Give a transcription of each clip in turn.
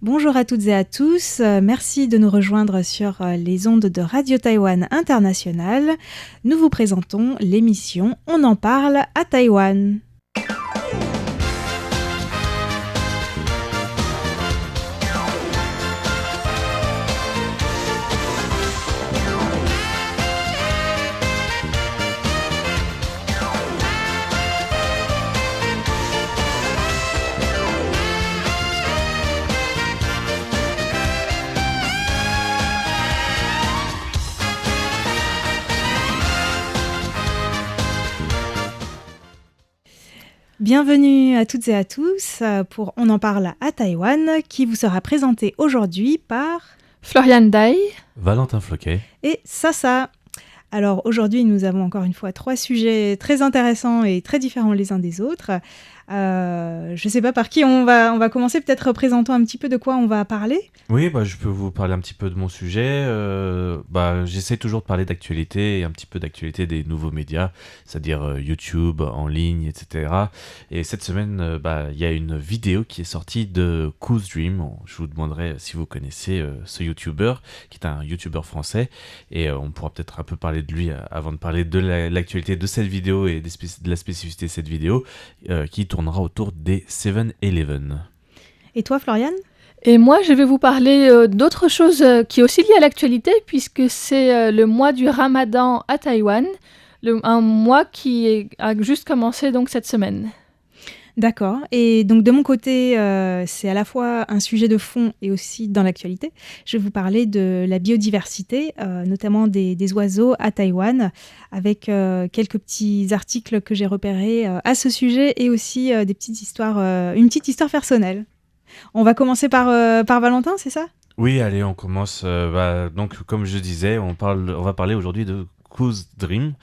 Bonjour à toutes et à tous, merci de nous rejoindre sur les ondes de Radio Taïwan International. Nous vous présentons l'émission On en parle à Taïwan. Bienvenue à toutes et à tous pour On en parle à Taïwan, qui vous sera présenté aujourd'hui par Floriane Dai, Valentin Floquet et Sasa. Alors aujourd'hui, nous avons encore une fois 3 sujets très intéressants et très différents les uns des autres. Je ne sais pas par qui on va commencer, peut-être présentant un petit peu de quoi on va parler. Oui, je peux vous parler un petit peu de mon sujet. J'essaie toujours de parler d'actualité et un petit peu d'actualité des nouveaux médias, c'est-à-dire YouTube, en ligne, etc. Et cette semaine, il y a une vidéo qui est sortie de Koos Dream. Je vous demanderai si vous connaissez ce YouTuber, qui est un YouTuber français. Et on pourra peut-être un peu parler de lui avant de parler de l'actualité de cette vidéo et de la spécificité de cette vidéo, qui tournera autour des 7-Eleven. Et toi, Floriane ? Et moi, je vais vous parler d'autre chose qui est aussi liée à l'actualité, puisque c'est le mois du Ramadan à Taïwan, un mois qui a juste commencé donc cette semaine. D'accord. Et donc de mon côté, c'est à la fois un sujet de fond et aussi dans l'actualité. Je vais vous parler de la biodiversité, notamment des oiseaux à Taïwan, avec quelques petits articles que j'ai repérés à ce sujet et aussi des petites histoires, une petite histoire personnelle. On va commencer par Valentin, c'est ça ? Oui, allez, on commence. Donc, comme je disais, on va parler aujourd'hui de Koos Dream,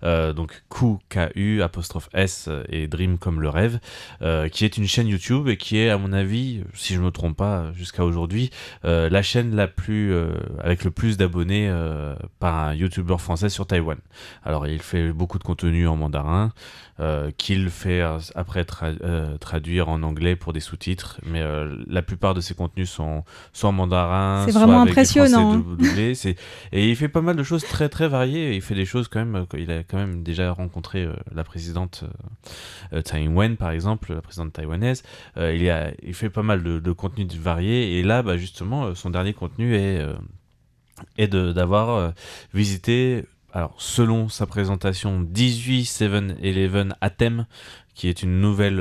donc Q, K-U, apostrophe S et Dream comme le rêve, qui est une chaîne YouTube et qui est, à mon avis, si je ne me trompe pas, jusqu'à aujourd'hui, la chaîne avec le plus d'abonnés par un YouTuber français sur Taïwan. Alors, il fait beaucoup de contenu en mandarin, qu'il fait après traduire en anglais pour des sous-titres, mais la plupart de ses contenus sont soit en mandarin, c'est soit vraiment avec impressionnant. du français doublé. Et il fait pas mal de choses très très variées. Il fait des choses quand même. Il a quand même déjà rencontré la présidente Tsai Ing-wen, par exemple, la présidente taïwanaise. Il fait pas mal de contenus variés. Et là, justement, son dernier contenu est d'avoir visité. Alors, selon sa présentation, 18 7-Eleven à thème, qui est une nouvelle,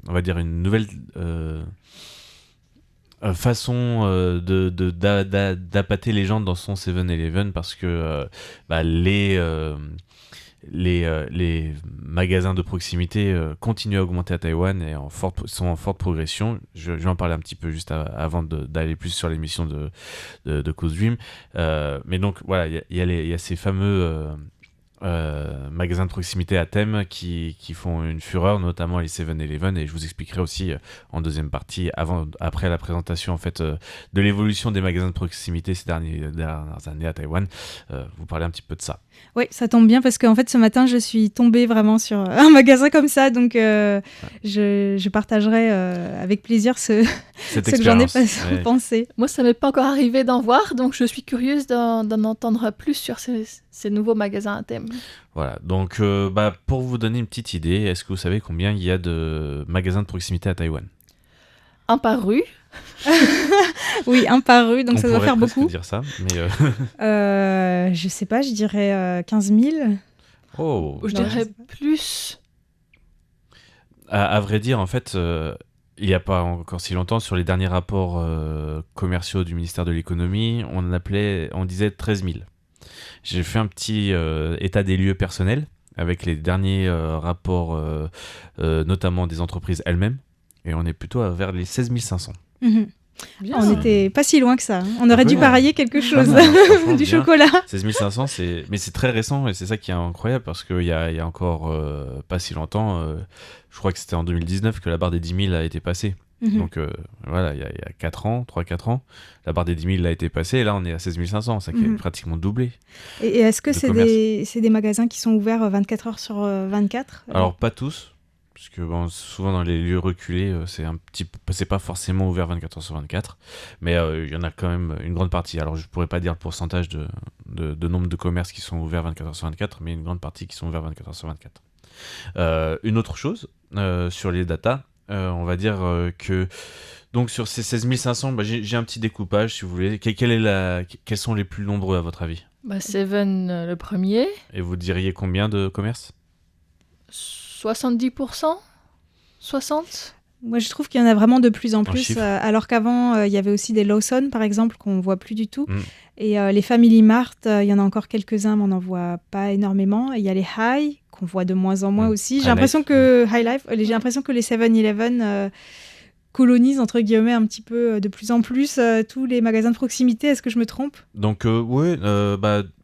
on va dire une nouvelle façon d'appâter les gens dans son 7-Eleven, parce que les magasins de proximité continuent à augmenter à Taïwan et sont en forte progression. Je vais en parler un petit peu juste avant d'aller plus sur l'émission de Koos Dream. Mais donc voilà, il y a ces fameux magasins de proximité à thème qui font une fureur, notamment les 7-Eleven, et je vous expliquerai aussi en deuxième partie, après la présentation en fait de l'évolution des magasins de proximité ces dernières années à Taïwan, vous parlez un petit peu de ça. Oui, ça tombe bien parce qu'en fait ce matin je suis tombée vraiment sur un magasin comme ça, donc je partagerai avec plaisir ce que j'en ai pensé. Moi, ça m'est pas encore arrivé d'en voir, donc je suis curieuse d'en entendre plus sur ces nouveaux magasins à thème. Voilà, donc pour vous donner une petite idée, est-ce que vous savez combien il y a de magasins de proximité à Taïwan ? Un par rue. Oui, un par rue, donc ça doit faire beaucoup. On pourrait dire ça, mais... je sais pas, je dirais 15 000. Oh. Je dirais plus. À vrai dire, en fait, il n'y a pas encore si longtemps, sur les derniers rapports commerciaux du ministère de l'économie, on disait 13 000. J'ai fait un petit état des lieux personnel avec les derniers rapports, notamment des entreprises elles-mêmes, et on est plutôt vers les 16 500. Mmh. On n'était pas si loin que ça. On aurait dû parier quelque chose. Du bien. chocolat. 16 500, mais c'est très récent, et c'est ça qui est incroyable, parce qu'il y a encore pas si longtemps, je crois que c'était en 2019 que la barre des 10 000 a été passée. Mmh. Donc voilà, il y a 3-4 ans, la barre des 10 000 a été passée, et là on est à 16 500, ça qui est pratiquement doublé. Et est-ce que c'est des magasins qui sont ouverts 24 heures sur 24 ? Alors pas tous. Parce que bon, souvent dans les lieux reculés, c'est pas forcément ouvert 24 heures sur 24, mais il y en a quand même une grande partie. Alors je pourrais pas dire le pourcentage de nombre de commerces qui sont ouverts 24 heures sur 24, mais une grande partie qui sont ouverts 24 heures sur 24. Une autre chose sur les datas, on va dire que donc sur ces 16 500, j'ai un petit découpage si vous voulez. Quels sont les plus nombreux à votre avis? Seven, le premier. Et vous diriez combien de commerces? 70%? 60%? Moi, je trouve qu'il y en a vraiment de plus en En plus, chiffres. alors qu'avant, il y avait aussi des Lawson, par exemple, qu'on voit plus du tout. Mm. Et les Family Mart, il y en a encore quelques-uns, mais on n'en voit pas énormément. Et il y a les High, qu'on voit de moins en moins aussi. High J'ai l'impression Life. que High Life, j'ai l'impression que les 7-Eleven colonisent, entre guillemets, un petit peu de plus en plus tous les magasins de proximité. Est-ce que je me trompe? Donc oui,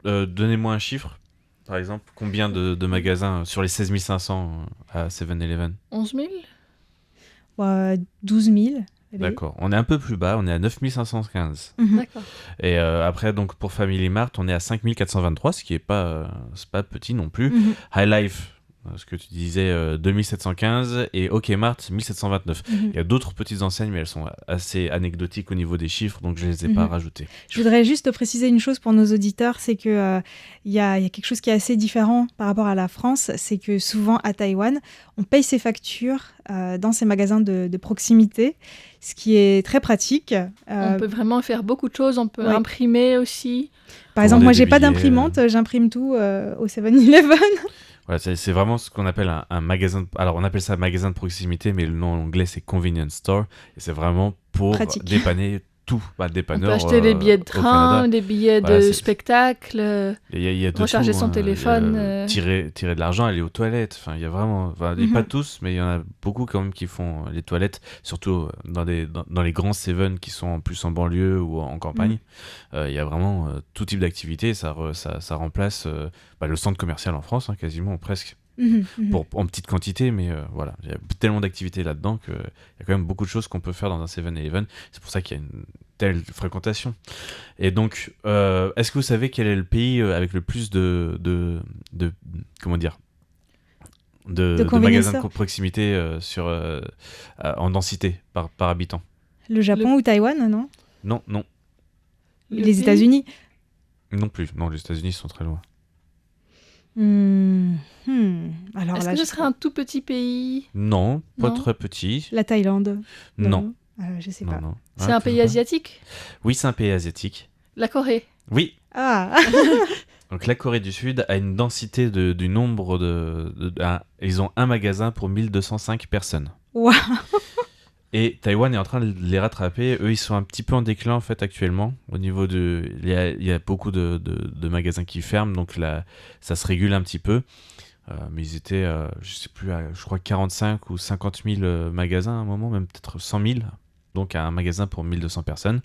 donnez-moi un chiffre. Par exemple, combien de magasins sur les 16 500 à 7-Eleven? 11 000? 12 000. Allez. D'accord. On est un peu plus bas, on est à 9 515. Mhm. D'accord. Et après, donc pour Family Mart, on est à 5 423, ce qui est c'est pas petit non plus. Mhm. High Life, ce que tu disais, 2715, et OK Mart, 1729. Mhm. Il y a d'autres petites enseignes, mais elles sont assez anecdotiques au niveau des chiffres, donc je les ai pas rajoutées. Je voudrais juste préciser une chose pour nos auditeurs, c'est que il y a quelque chose qui est assez différent par rapport à la France, c'est que souvent à Taïwan, on paye ses factures dans ces magasins de proximité, ce qui est très pratique. On peut vraiment faire beaucoup de choses, on peut ouais. imprimer aussi. Par exemple, moi, des j'ai pas billets, d'imprimante, j'imprime tout au 7-Eleven. Voilà, c'est vraiment ce qu'on appelle un magasin. Alors, on appelle ça un magasin de proximité, mais le nom en anglais, c'est convenience store. Et c'est vraiment pour Pratique. dépanner tout. On Dépanneur, peut acheter des billets de au train, Canada. des billets Voilà, de c'est- spectacle. Il y a de Recharger tout, son hein. téléphone, Il y a, tirer de l'argent, aller aux toilettes. Enfin, il y a vraiment. Pas tous, mais il y en a beaucoup quand même qui font les toilettes, surtout dans les grands Seven qui sont plus en banlieue ou en campagne. Il y a vraiment tout type d'activité. Ça remplace le centre commercial en France, hein, quasiment, presque. En petite quantité, mais voilà, il y a tellement d'activités là-dedans qu'il y a quand même beaucoup de choses qu'on peut faire dans un 7-Eleven. C'est pour ça qu'il y a une telle fréquentation. Et donc, est-ce que vous savez quel est le pays avec le plus de comment dire, de magasins de proximité en densité par habitant? Le Japon ou Taïwan, non? Non Les pays États-Unis? non plus. Non, les États-Unis sont très loin. Alors Est-ce là, que ce je serait un tout petit pays? Non, pas Non. très petit. La Thaïlande? Non. Je sais Non, pas. non. C'est Ah, un pays toujours pas. asiatique? Oui, c'est un pays asiatique. La Corée? Oui. Ah. Donc la Corée du Sud a une densité du nombre ils ont un magasin pour 1205 personnes. Waouh. Et Taïwan est en train de les rattraper. Eux, ils sont un petit peu en déclin en fait actuellement. Au niveau il y a beaucoup de magasins qui ferment, donc là, ça se régule un petit peu. Mais ils étaient, je sais plus, je crois 45 ou 50 000 magasins à un moment, même peut-être 100 000. Donc un magasin pour 1200 personnes.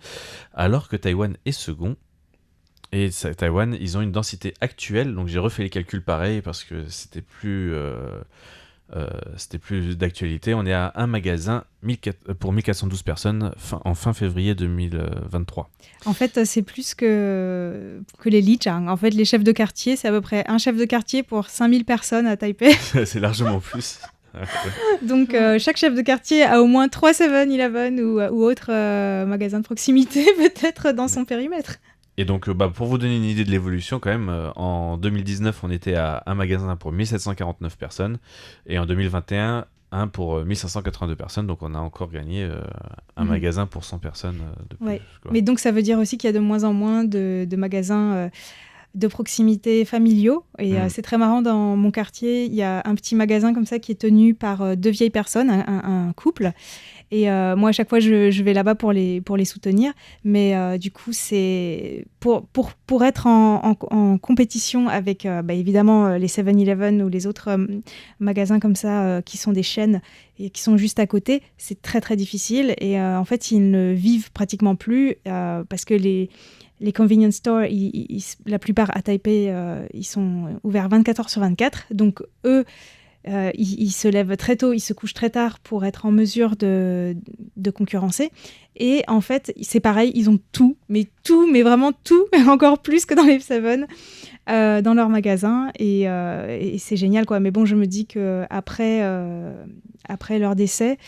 Alors que Taïwan est second. Et Taïwan, ils ont une densité actuelle, donc j'ai refait les calculs pareil parce que c'était plus d'actualité. On est à un magasin pour 1412 personnes en fin février 2023. En fait, c'est plus que les lichang. En fait, les chefs de quartier, c'est à peu près un chef de quartier pour 5000 personnes à Taipei. C'est largement plus. Donc, chaque chef de quartier a au moins 3 7-Eleven ou autres magasins de proximité, peut-être, dans son périmètre. Et donc, pour vous donner une idée de l'évolution, quand même, en 2019, on était à un magasin pour 1749 personnes, et en 2021, un pour 1582 personnes, donc on a encore gagné un magasin pour 100 personnes de plus. Ouais. Quoi. Mais donc, ça veut dire aussi qu'il y a de moins en moins de magasins de proximité familiaux, et c'est très marrant, dans mon quartier, il y a un petit magasin comme ça qui est tenu par 2 vieilles personnes, un couple. Et moi, à chaque fois, je vais là-bas pour les soutenir. Mais du coup, c'est pour être en compétition avec, évidemment, les 7-Eleven ou les autres magasins comme ça qui sont des chaînes et qui sont juste à côté, c'est très, très difficile. Et en fait, ils ne vivent pratiquement plus parce que les convenience stores, la plupart à Taipei, ils sont ouverts 24 heures sur 24. Donc, eux, Ils se lèvent très tôt, ils se couchent très tard pour être en mesure de concurrencer. Et en fait, c'est pareil, ils ont tout, mais vraiment tout, encore plus que dans les Seven, dans leur magasin. Et c'est génial, quoi. Mais bon, je me dis qu'après leur décès,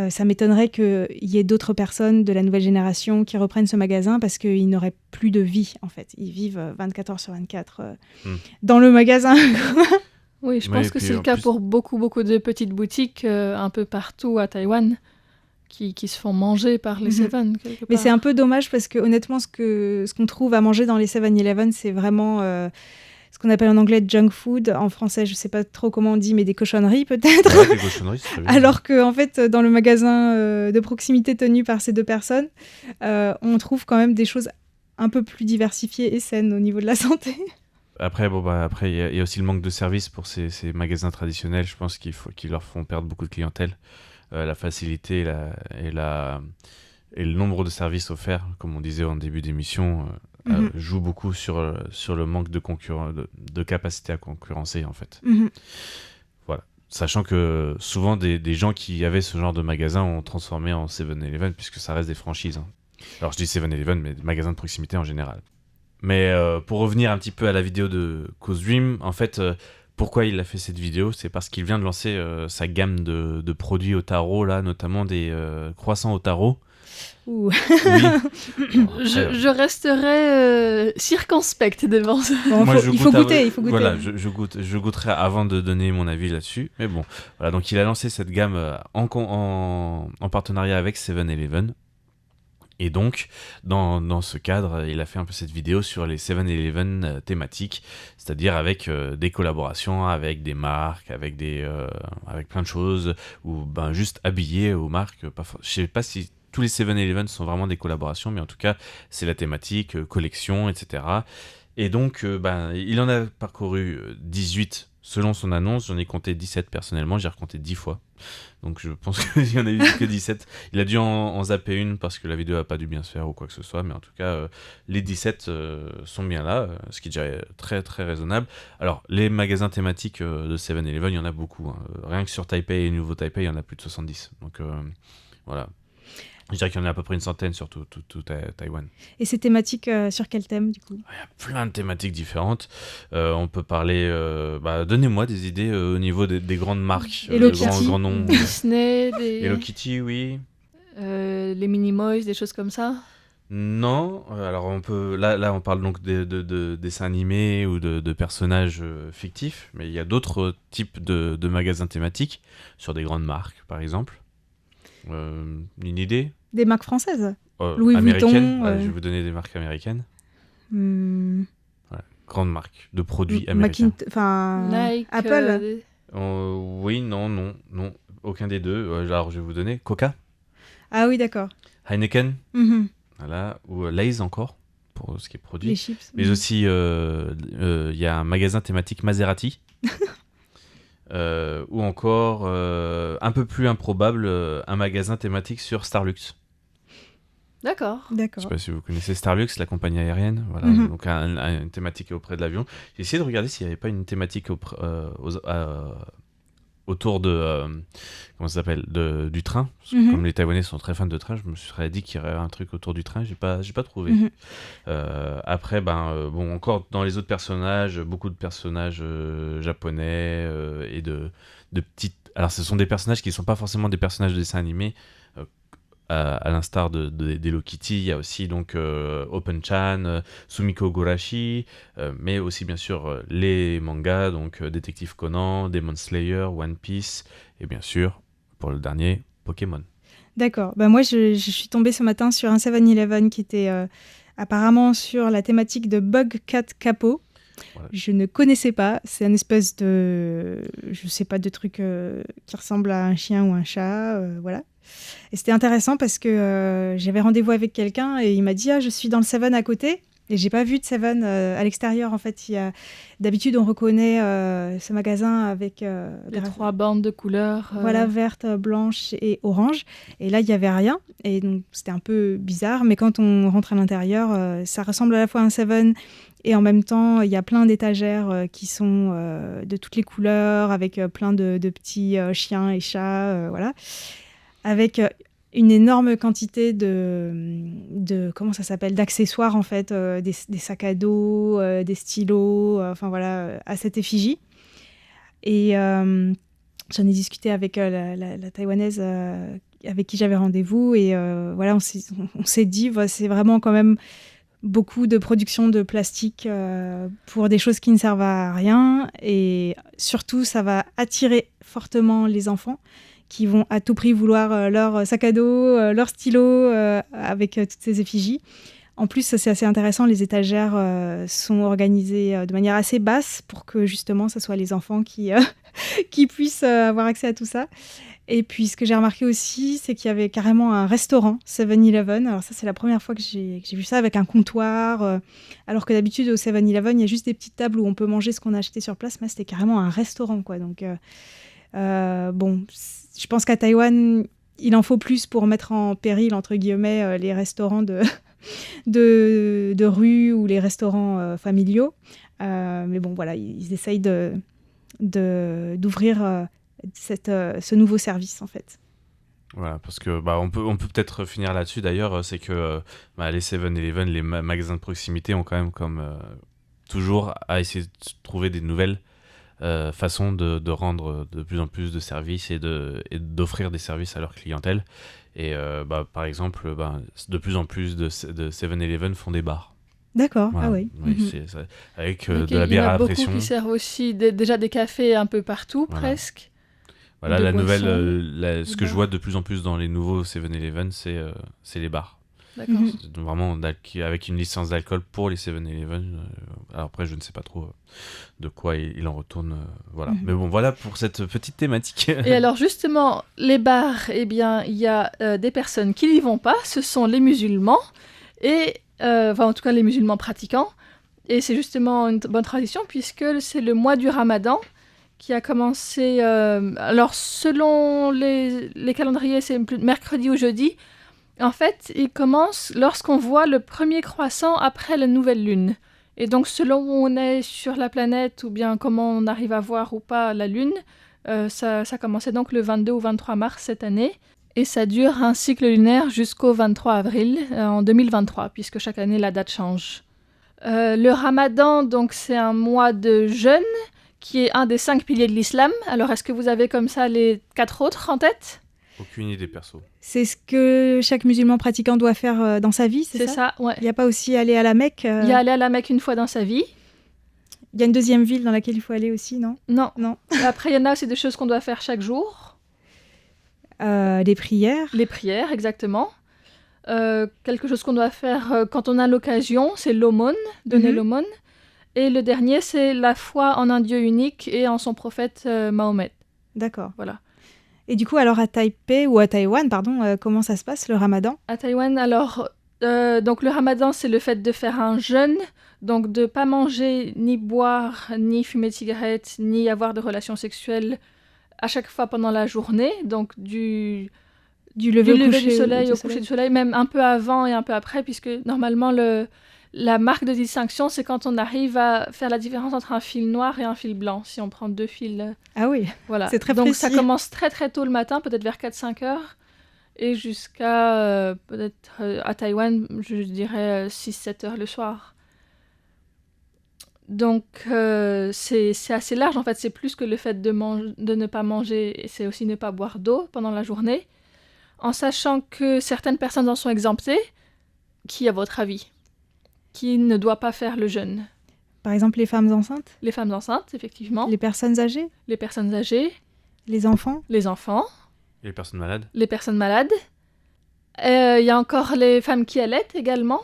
ça m'étonnerait qu'il y ait d'autres personnes de la nouvelle génération qui reprennent ce magasin parce qu'ils n'auraient plus de vie, en fait. Ils vivent 24 heures sur 24 dans le magasin. Oui, je pense que c'est le cas pour beaucoup de petites boutiques un peu partout à Taïwan qui se font manger par les 7 quelque part. Mais c'est un peu dommage parce que honnêtement, ce qu'on trouve à manger dans les 7-Eleven, c'est vraiment ce qu'on appelle en anglais junk food. En français, je ne sais pas trop comment on dit, mais des cochonneries peut-être. Ouais, des cochonneries, c'est très bien. Alors qu'en fait, dans le magasin de proximité tenu par ces deux personnes, on trouve quand même des choses un peu plus diversifiées et saines au niveau de la santé. Après, il y a aussi le manque de service pour ces magasins traditionnels. Je pense qu'ils leur font perdre beaucoup de clientèle. La facilité et le nombre de services offerts, comme on disait en début d'émission, joue beaucoup sur le manque de capacité à concurrencer, en fait. Voilà. Sachant que souvent, des gens qui avaient ce genre de magasin ont transformé en 7-Eleven, puisque ça reste des franchises. Alors, je dis 7-Eleven, mais des magasins de proximité en général. Mais pour revenir un petit peu à la vidéo de Koos Dream, en fait, pourquoi il a fait cette vidéo ? C'est parce qu'il vient de lancer sa gamme de produits au taro, là, notamment des croissants au taro. Oui. Je resterai circonspecte devant ça. Bon, il faut goûter. Voilà, je goûterai avant de donner mon avis là-dessus. Mais bon, voilà, donc il a lancé cette gamme en partenariat avec 7-Eleven. Et donc, dans ce cadre, il a fait un peu cette vidéo sur les 7-Eleven thématiques, c'est-à-dire avec des collaborations avec des marques, avec plein de choses, ou juste habillés aux marques. Je sais pas si tous les 7-Eleven sont vraiment des collaborations, mais en tout cas, c'est la thématique, collection, etc. Et donc, il en a parcouru 18 selon son annonce. J'en ai compté 17 personnellement, j'ai recompté 10 fois. Donc je pense qu'il n'y en a eu que 17. Il a dû en zapper une parce que la vidéo n'a pas dû bien se faire ou quoi que ce soit. Mais en tout cas, les 17 sont bien là, ce qui est déjà très très raisonnable. Alors, les magasins thématiques de 7-Eleven, il y en a beaucoup. Rien que sur Taipei et Nouveau Taipei, il y en a plus de 70. Donc voilà. Je dirais qu'il y en a à peu près une centaine sur tout Taïwan. Et ces thématiques, sur quel thème, du coup ? Il y a plein de thématiques différentes. On peut parler... donnez-moi des idées au niveau des grandes marques. Hello Kitty. Grands noms. Disney, Hello Kitty, oui. Les Minimoys, des choses comme ça. Non. Alors, là, on parle donc de dessins animés ou de personnages fictifs. Mais il y a d'autres types de magasins thématiques sur des grandes marques, par exemple. Une idée ? Des marques françaises ? Louis Vuitton. Je vais vous donner des marques américaines. Voilà. Grande marque de produits américains. Nike, Apple. Oui, non. Aucun des deux. Alors, je vais vous donner Coca. Ah oui, d'accord. Heineken. Voilà. Ou Lay's encore, pour ce qui est produit. Les chips. Mais aussi, il y a un magasin thématique Maserati. Ou encore, un peu plus improbable, un magasin thématique sur Starlux. D'accord. Je ne sais pas si vous connaissez Starlux, la compagnie aérienne. Voilà. Donc une thématique auprès de l'avion. J'ai essayé de regarder s'il n'y avait pas une thématique autour de comment ça s'appelle, du train. Parce que comme les Taïwanais sont très fans de train, je me serais dit qu'il y aurait un truc autour du train. J'ai pas trouvé. Après, encore dans les autres personnages, beaucoup de personnages japonais et de petites. Alors, ce sont des personnages qui ne sont pas forcément des personnages de dessins animés. À l'instar d'Hello Kitty, il y a aussi donc Open-chan, Sumiko Gurashi, mais aussi bien sûr les mangas, donc Détective Conan, Demon Slayer, One Piece, et bien sûr, pour le dernier, Pokémon. D'accord. Moi, je suis tombée ce matin sur un 7-Eleven qui était apparemment sur la thématique de Bug Cat Capo. Voilà. Je ne connaissais pas. C'est une espèce de... je sais pas, de truc qui ressemble à un chien ou un chat. Voilà. Et c'était intéressant parce que j'avais rendez-vous avec quelqu'un et il m'a dit « Ah, je suis dans le 7 à côté ». Et j'ai pas vu de Seven à l'extérieur. En fait, d'habitude, on reconnaît ce magasin avec les 3 bandes de couleurs. Voilà, verte, blanche et orange. Et là, il y avait rien. Et donc, c'était un peu bizarre. Mais quand on rentre à l'intérieur, ça ressemble à la fois à un Seven. Et en même temps, il y a plein d'étagères qui sont de toutes les couleurs, avec plein de petits chiens et chats, voilà. Avec une énorme quantité de comment ça s'appelle, d'accessoires en fait, des sacs à dos, des stylos, enfin voilà, à cette effigie. Et j'en ai discuté avec la Taïwanaise avec qui j'avais rendez-vous et voilà, on s'est dit, c'est vraiment quand même beaucoup de production de plastique pour des choses qui ne servent à rien, et surtout ça va attirer fortement les enfants qui vont à tout prix vouloir leur sac à dos, leur stylo avec toutes ces effigies. En plus, c'est assez intéressant, les étagères sont organisées de manière assez basse pour que justement ce soit les enfants qui puissent avoir accès à tout ça. Et puis ce que j'ai remarqué aussi, c'est qu'il y avait carrément un restaurant 7-Eleven. Alors ça, c'est la première fois que j'ai vu ça, avec un comptoir. Alors que d'habitude au 7-Eleven, il y a juste des petites tables où on peut manger ce qu'on a acheté sur place. Mais c'était carrément un restaurant, quoi. Donc bon, je pense qu'à Taïwan, il en faut plus pour mettre en péril, entre guillemets, les restaurants de rue ou les restaurants familiaux. Mais bon, voilà, ils essayent d'ouvrir ce nouveau service, en fait. Voilà, parce que on peut peut-être finir là-dessus d'ailleurs, c'est que les 7-Eleven, les magasins de proximité ont quand même toujours à essayer de trouver des nouvelles façon de rendre de plus en plus de services et d'offrir des services à leur clientèle. Et par exemple, de plus en plus de 7-Eleven font des bars. D'accord, Voilà. ah oui. C'est avec de la bière à la pression. Il y en a beaucoup qui servent aussi déjà des cafés un peu partout, Voilà. presque. Voilà, la boissons, nouvelle, ce que je vois de plus en plus dans les nouveaux 7-Eleven, c'est les bars. D'accord. C'est vraiment avec une licence d'alcool pour les 7-Eleven. Alors après, je ne sais pas trop de quoi il en retourne. Voilà. Mais bon, voilà pour cette petite thématique. Et alors justement, les bars, eh bien, il y a des personnes qui n'y vont pas. Ce sont les musulmans, et en tout cas les musulmans pratiquants. Et c'est justement une bonne tradition puisque c'est le mois du Ramadan qui a commencé. Alors selon les calendriers, c'est mercredi ou jeudi. En fait, il commence lorsqu'on voit le premier croissant après la nouvelle lune. Et donc, selon où on est sur la planète, ou bien comment on arrive à voir ou pas la lune, ça commençait donc le 22 ou 23 mars cette année. Et ça dure un cycle lunaire jusqu'au 23 avril en 2023, puisque chaque année, la date change. Le Ramadan, donc, c'est un mois de jeûne qui est un des 5 piliers de l'islam. Alors, est-ce que vous avez comme ça les 4 autres en tête ? Aucune idée perso. C'est ce que chaque musulman pratiquant doit faire dans sa vie, c'est ça ? C'est ça, ouais. Il n'y a pas aussi aller à la Mecque Il y a aller à la Mecque une fois dans sa vie. Il y a une deuxième ville dans laquelle il faut aller aussi, non ? Non. Non. Après, il y en a aussi des choses qu'on doit faire chaque jour. Les prières. Les prières, exactement. Quelque chose qu'on doit faire quand on a l'occasion, c'est l'aumône, donner l'aumône. Et le dernier, c'est la foi en un Dieu unique et en son prophète Mahomet. D'accord. Voilà. Et du coup, alors à Taipei, ou à Taïwan, pardon, comment ça se passe, le Ramadan ? À Taïwan, alors, donc le Ramadan, c'est le fait de faire un jeûne, donc de ne pas manger, ni boire, ni fumer de cigarettes, ni avoir de relations sexuelles à chaque fois pendant la journée, donc du lever du soleil au coucher du soleil, même un peu avant et un peu après, puisque normalement, la marque de distinction, c'est quand on arrive à faire la différence entre un fil noir et un fil blanc, si on prend 2 fils. Ah oui, voilà. C'est très donc précis. Ça commence très très tôt le matin, peut-être vers 4-5 heures, et jusqu'à peut-être à Taïwan, je dirais 6-7 heures le soir. Donc c'est assez large en fait, c'est plus que le fait de ne pas manger, et c'est aussi ne pas boire d'eau pendant la journée, en sachant que certaines personnes en sont exemptées. Qui, à votre avis, qui ne doit pas faire le jeûne ? Par exemple, les femmes enceintes ? Les femmes enceintes, effectivement. Les personnes âgées ? Les personnes âgées. Les enfants ? Les enfants. Et les personnes malades ? Les personnes malades. Il y a encore les femmes qui allaitent également.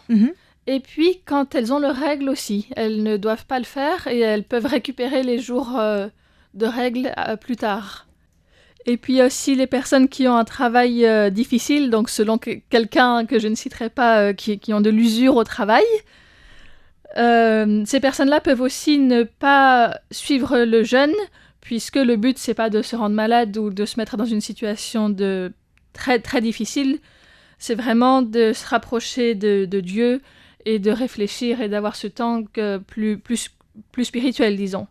Et puis, quand elles ont leurs règles aussi, elles ne doivent pas le faire et elles peuvent récupérer les jours de règles plus tard. Et puis, il y a aussi les personnes qui ont un travail difficile, donc selon quelqu'un que je ne citerai pas, qui ont de l'usure au travail. Ces personnes-là peuvent aussi ne pas suivre le jeûne, puisque le but, c'est pas de se rendre malade ou de se mettre dans une situation très, très difficile. C'est vraiment de se rapprocher de Dieu et de réfléchir et d'avoir ce temps plus spirituel, disons.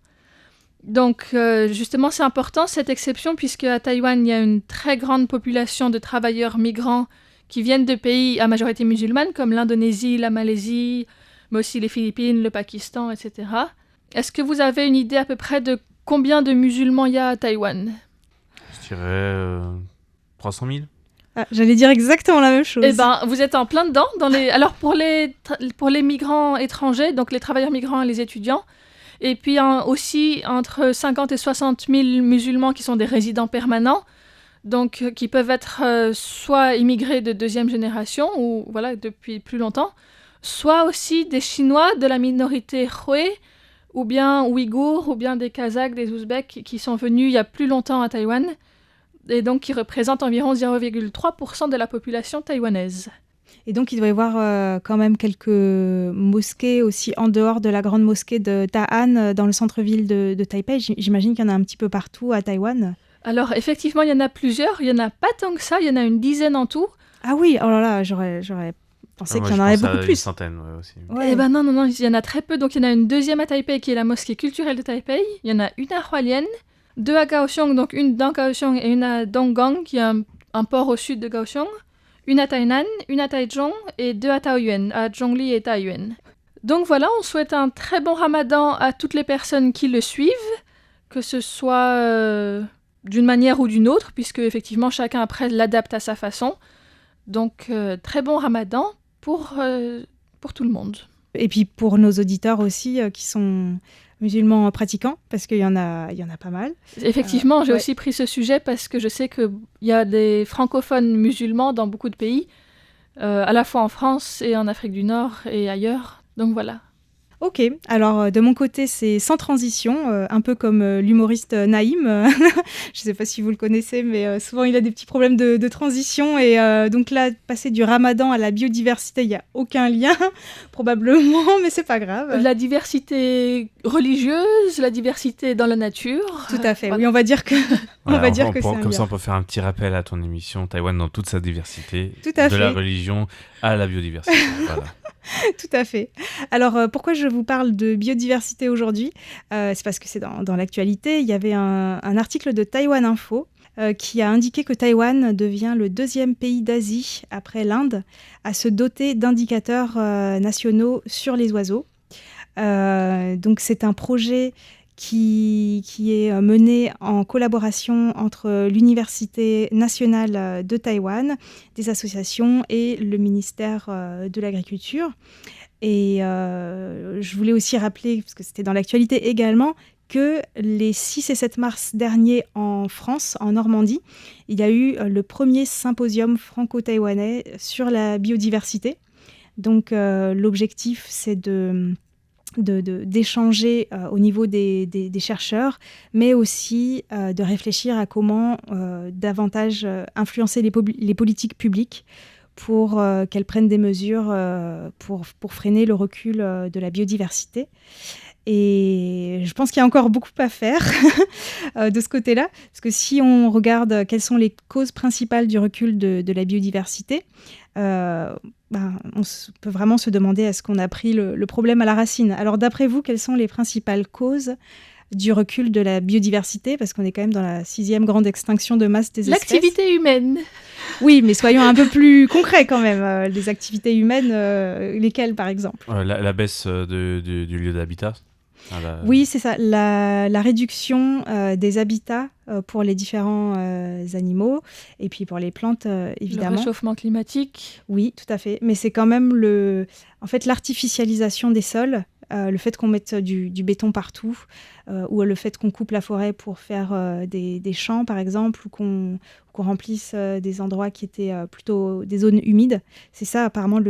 Donc, justement, c'est important cette exception, puisque à Taïwan, il y a une très grande population de travailleurs migrants qui viennent de pays à majorité musulmane, comme l'Indonésie, la Malaisie, mais aussi les Philippines, le Pakistan, etc. Est-ce que vous avez une idée à peu près de combien de musulmans il y a à Taïwan ? Je dirais 300 000. Ah, j'allais dire exactement la même chose. Eh ben, vous êtes en plein dedans. Alors, pour les migrants étrangers, donc les travailleurs migrants et les étudiants, et puis aussi entre 50 et 60 000 musulmans qui sont des résidents permanents, donc qui peuvent être soit immigrés de deuxième génération, ou voilà, depuis plus longtemps, soit aussi des Chinois de la minorité Hui, ou bien Ouïghours, ou bien des Kazakhs, des Ouzbeks qui sont venus il y a plus longtemps à Taïwan, et donc qui représentent environ 0,3% de la population taïwanaise. Et donc, il doit y avoir quand même quelques mosquées aussi en dehors de la grande mosquée de Ta An, dans le centre-ville de Taipei. J'imagine qu'il y en a un petit peu partout à Taïwan. Alors, effectivement, il y en a plusieurs. Il n'y en a pas tant que ça. Il y en a une dizaine en tout. Ah oui, oh là là, j'aurais pensé qu'il y en aurait beaucoup plus. Une centaine, aussi. Ouais. Eh ben non, il y en a très peu. Donc, il y en a une deuxième à Taipei qui est la mosquée culturelle de Taipei. Il y en a une à Hualien, deux à Kaohsiung, donc une dans Kaohsiung et une à Donggang, qui est un port au sud de Kaohsiung. Une à Tainan, une à Taichung et deux à Taoyuan, à Zhongli et Taoyuan. Donc voilà, on souhaite un très bon ramadan à toutes les personnes qui le suivent, que ce soit d'une manière ou d'une autre, puisque effectivement chacun après l'adapte à sa façon. Donc très bon ramadan pour tout le monde. Et puis pour nos auditeurs aussi qui sont musulmans pratiquants, parce qu'il y en a pas mal. Effectivement, j'ai aussi pris ce sujet parce que je sais qu'il y a des francophones musulmans dans beaucoup de pays, à la fois en France et en Afrique du Nord et ailleurs. Donc voilà. Ok, alors de mon côté, c'est sans transition, un peu comme l'humoriste Naïm. Je ne sais pas si vous le connaissez, mais souvent il a des petits problèmes de transition. Et donc là, passer du ramadan à la biodiversité, il n'y a aucun lien, probablement, mais c'est pas grave. La diversité religieuse, la diversité dans la nature. Tout à fait, voilà. Oui, on va dire que, voilà, c'est un comme lien. ça, on peut faire un petit rappel à ton émission, Taïwan dans toute sa diversité, Tout à fait. La religion à la biodiversité. Voilà. Tout à fait. Alors, pourquoi je vous parle de biodiversité aujourd'hui ? C'est parce que c'est dans l'actualité. Il y avait un article de Taïwan Info qui a indiqué que Taïwan devient le 2e pays d'Asie, après l'Inde, à se doter d'indicateurs nationaux sur les oiseaux. Donc, c'est un projet qui est mené en collaboration entre l'Université nationale de Taïwan, des associations et le ministère de l'Agriculture. Et je voulais aussi rappeler, parce que c'était dans l'actualité également, que les 6 et 7 mars dernier en France, en Normandie, il y a eu le premier symposium franco-taïwanais sur la biodiversité. Donc l'objectif, c'est d'échanger au niveau des chercheurs, mais aussi de réfléchir à comment davantage influencer les politiques publiques pour qu'elles prennent des mesures pour freiner le recul de la biodiversité. Et je pense qu'il y a encore beaucoup à faire de ce côté-là, parce que si on regarde quelles sont les causes principales du recul de la biodiversité, on peut vraiment se demander est-ce qu'on a pris le problème à la racine. Alors d'après vous, quelles sont les principales causes du recul de la biodiversité, parce qu'on est quand même dans la 6e grande extinction de masse des espèces. L'activité humaine. Oui, mais soyons un peu plus concrets quand même. Les activités humaines, lesquelles par exemple ? La baisse du lieu d'habitat. Oui, c'est ça. La réduction des habitats pour les différents animaux et puis pour les plantes, évidemment. Le réchauffement climatique. Oui, tout à fait. Mais c'est quand même l'artificialisation des sols, le fait qu'on mette du béton partout ou le fait qu'on coupe la forêt pour faire des champs, par exemple, ou qu'on remplisse des endroits qui étaient plutôt des zones humides. C'est ça, apparemment,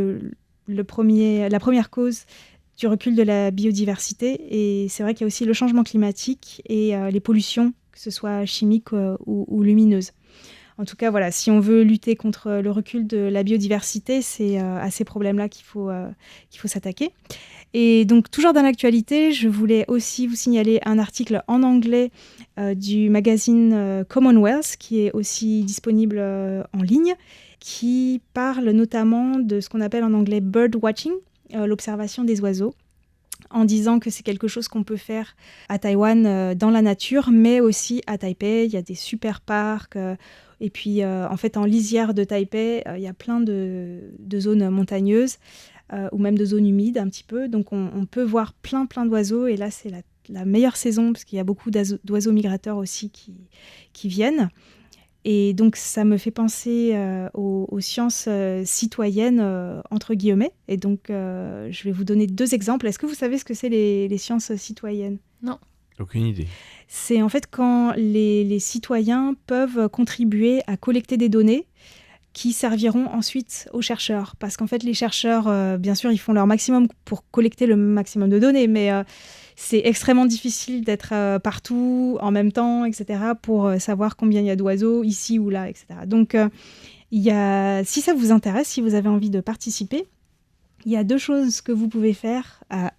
la première cause du recul de la biodiversité. Et c'est vrai qu'il y a aussi le changement climatique et les pollutions, que ce soit chimiques ou lumineuses. En tout cas, voilà, si on veut lutter contre le recul de la biodiversité, c'est à ces problèmes-là qu'il faut s'attaquer. Et donc, toujours dans l'actualité, je voulais aussi vous signaler un article en anglais du magazine Commonwealth, qui est aussi disponible en ligne, qui parle notamment de ce qu'on appelle en anglais bird watching, l'observation des oiseaux, en disant que c'est quelque chose qu'on peut faire à Taïwan dans la nature, mais aussi à Taipei. Il y a des super parcs. Et puis, en fait, en lisière de Taipei, il y a plein de zones montagneuses ou même de zones humides un petit peu. Donc, on peut voir plein d'oiseaux. Et là, c'est la meilleure saison parce qu'il y a beaucoup d'oiseaux migrateurs aussi qui viennent. Et donc, ça me fait penser aux sciences citoyennes, entre guillemets. Et donc, je vais vous donner 2 exemples. Est-ce que vous savez ce que c'est les sciences citoyennes ? Non. Aucune idée. C'est en fait quand les citoyens peuvent contribuer à collecter des données qui serviront ensuite aux chercheurs. Parce qu'en fait, les chercheurs, bien sûr, ils font leur maximum pour collecter le maximum de données, mais c'est extrêmement difficile d'être partout en même temps, etc., pour savoir combien il y a d'oiseaux ici ou là, etc. Donc, si ça vous intéresse, si vous avez envie de participer, il y a 2 choses que vous pouvez faire à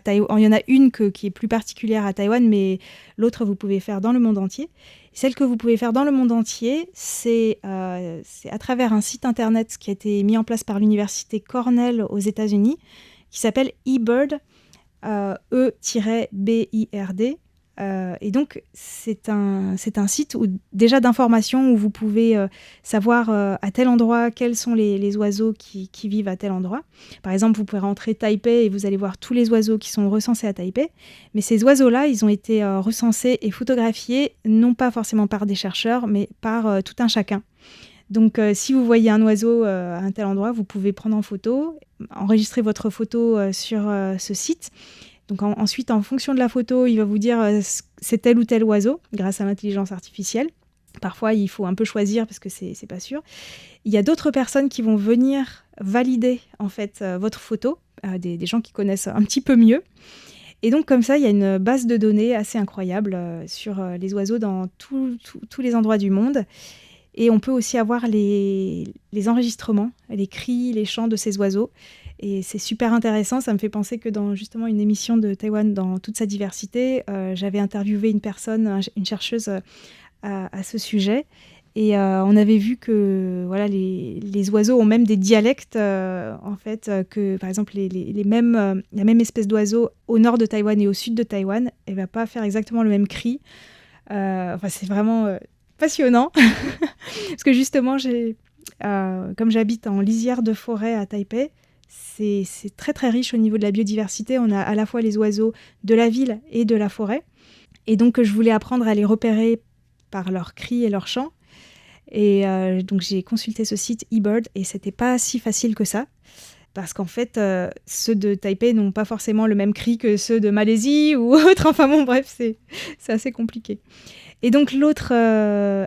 Taïwan. Il y en a une qui est plus particulière à Taïwan, mais l'autre, vous pouvez faire dans le monde entier. Celle que vous pouvez faire dans le monde entier, c'est à travers un site internet qui a été mis en place par l'université Cornell aux États-Unis, qui s'appelle eBird, E-BIRD. Et donc, c'est un site déjà d'information où vous pouvez savoir à tel endroit quels sont les oiseaux qui vivent à tel endroit. Par exemple, vous pouvez rentrer Taipei et vous allez voir tous les oiseaux qui sont recensés à Taipei. Mais ces oiseaux-là, ils ont été recensés et photographiés, non pas forcément par des chercheurs, mais par tout un chacun. Donc, si vous voyez un oiseau à un tel endroit, vous pouvez prendre en photo, enregistrer votre photo sur ce site. Donc ensuite, en fonction de la photo, il va vous dire c'est tel ou tel oiseau, grâce à l'intelligence artificielle. Parfois, il faut un peu choisir parce que c'est pas sûr. Il y a d'autres personnes qui vont venir valider en fait votre photo, des gens qui connaissent un petit peu mieux. Et donc comme ça, il y a une base de données assez incroyable sur les oiseaux dans tous les endroits du monde. Et on peut aussi avoir les enregistrements, les cris, les chants de ces oiseaux. Et c'est super intéressant, ça me fait penser que dans justement une émission de Taïwan dans toute sa diversité, j'avais interviewé une personne, une chercheuse à ce sujet. Et on avait vu que voilà, les oiseaux ont même des dialectes, en fait, que par exemple la même espèce d'oiseau au nord de Taïwan et au sud de Taïwan, elle ne va pas faire exactement le même cri. C'est vraiment passionnant, parce que justement, comme j'habite en lisière de forêt à Taipei, c'est très très riche au niveau de la biodiversité. On a à la fois les oiseaux de la ville et de la forêt. Et donc, je voulais apprendre à les repérer par leurs cris et leurs chants. Et donc, j'ai consulté ce site eBird et c'était pas si facile que ça. Parce qu'en fait, ceux de Taipei n'ont pas forcément le même cri que ceux de Malaisie ou autre. Enfin bon, bref, c'est assez compliqué. Et donc, l'autre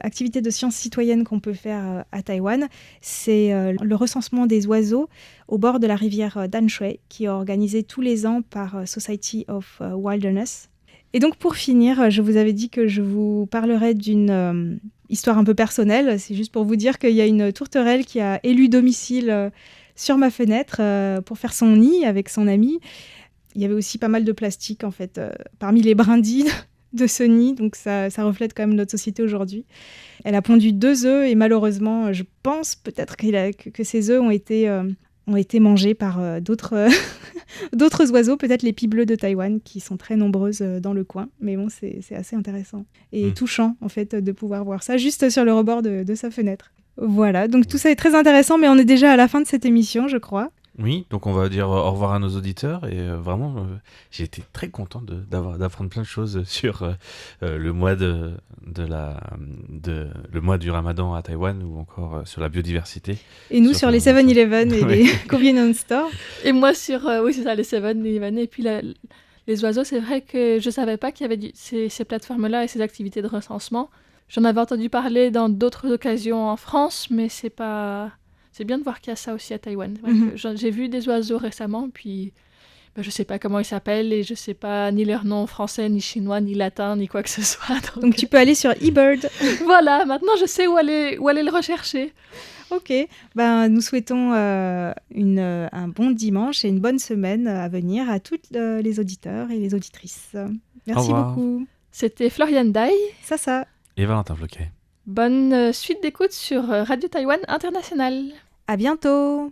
activité de sciences citoyennes qu'on peut faire à Taïwan, c'est le recensement des oiseaux au bord de la rivière Danshui, qui est organisé tous les ans par Society of Wilderness. Et donc, pour finir, je vous avais dit que je vous parlerai d'une histoire un peu personnelle. C'est juste pour vous dire qu'il y a une tourterelle qui a élu domicile sur ma fenêtre pour faire son nid avec son ami. Il y avait aussi pas mal de plastique, en fait, parmi les brindilles de ce nid, donc ça reflète quand même notre société aujourd'hui. Elle a pondu 2 œufs et malheureusement, je pense peut-être que ces œufs ont été mangés par d'autres oiseaux, peut-être les pies bleues de Taïwan, qui sont très nombreuses dans le coin. Mais bon, c'est assez intéressant et touchant, en fait, de pouvoir voir ça juste sur le rebord de sa fenêtre. Voilà, donc tout ça est très intéressant, mais on est déjà à la fin de cette émission, je crois. Oui, donc on va dire au revoir à nos auditeurs et vraiment j'ai été très content d'apprendre plein de choses sur le mois le mois du Ramadan à Taïwan ou encore sur la biodiversité. Et nous sur les 7-Eleven et les convenience stores. Et moi sur oui c'est ça, les 7-Eleven et puis les oiseaux. C'est vrai que je savais pas qu'il y avait ces plateformes-là et ces activités de recensement. J'en avais entendu parler dans d'autres occasions en France, mais c'est bien de voir qu'il y a ça aussi à Taïwan. J'ai vu des oiseaux récemment, puis je ne sais pas comment ils s'appellent et je ne sais pas ni leur nom français, ni chinois, ni latin, ni quoi que ce soit. Donc tu peux aller sur eBird. Voilà, maintenant je sais où aller le rechercher. Ok, nous souhaitons un bon dimanche et une bonne semaine à venir à tous les auditeurs et les auditrices. Merci beaucoup. C'était Floriane Dai. Ça. Et Valentin Floquet. Bonne suite d'écoute sur Radio Taïwan International. À bientôt.